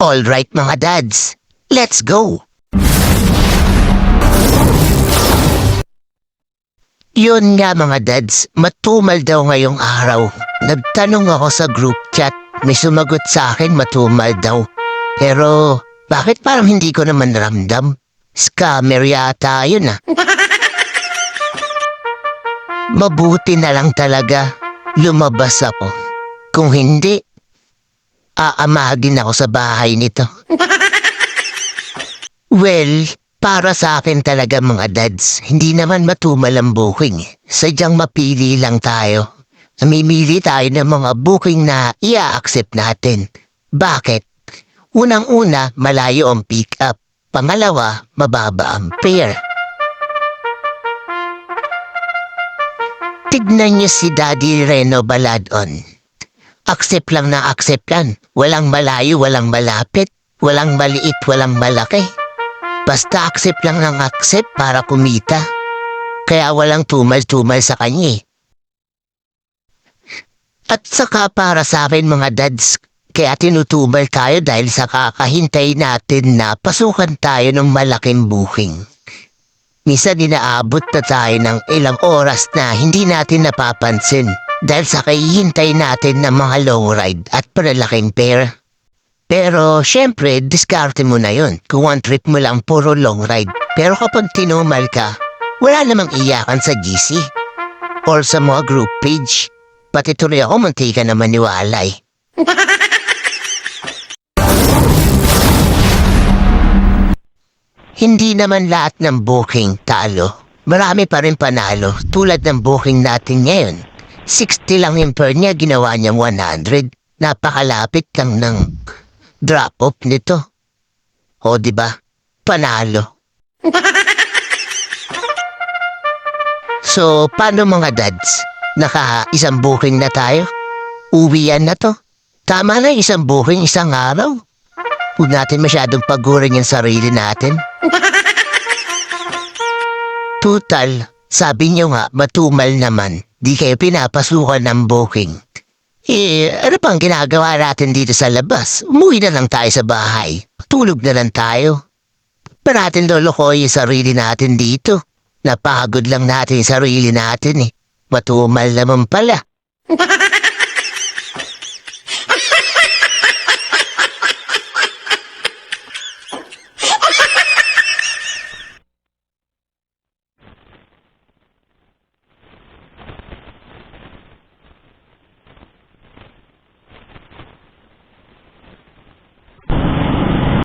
Alright mga dads, let's go! Yun nga mga dads, matumal daw ngayong araw. Nagtanong ako sa group chat, may sumagot sa akin matumal daw. Pero bakit parang hindi ko naman ramdam? Scammer yata yun ah. Mabuti na lang talaga, lumabas ako. Kung hindi, aamagin ako sa bahay nito. Well, para sa akin talaga mga dads, hindi naman matumal ang booking. Sadyang mapili lang tayo. Namimili tayo ng mga booking na i-accept natin. Bakit? Unang-una, malayo ang pick up. Pangalawa, mababa ang fare. Tignan niyo si Daddy Reno Baladon. Accept lang na accept yan. Walang malayo, walang malapit. Walang maliit, walang malaki. Basta accept lang ng accept para kumita. Kaya walang tumal-tumal sa kanya eh. At saka para sa akin mga dads, kaya tinutumal tayo dahil sa kakahintay natin na pasukan tayo ng malaking booking. Minsan inaabot na tayo ng ilang oras na hindi natin napapansin dahil sa kahihintay natin ng mga long ride at malalaking fare. Pero syempre, diskarte mo na yun kung one trip mo lang puro long ride. Pero kapag tinumal ka, wala namang iyakan sa GC or sa mga group page. Pati tuloy ako muntika na maniwalay. Hindi naman lahat ng booking talo. Marami pa rin panalo tulad ng booking natin ngayon. 60 lang yung per niya, ginawa niyang 100. Napakalapit lang ng drop-off nito. O diba? Panalo. So, paano mga dads? Naka-isang booking na tayo? Uwian na to? Tama na isang booking, isang araw. Huwag natin masyadong pagurin yung sarili natin. Total, sabi niyo nga, matumal naman. Di kayo pinapasukan ng booking. Ano pang ginagawa natin dito sa labas? Umuwi na lang tayo sa bahay. Tulog na lang tayo. Pa natin lolokoy yung sarili natin dito. Napagod lang natin yung sarili natin eh. Matumal naman pala.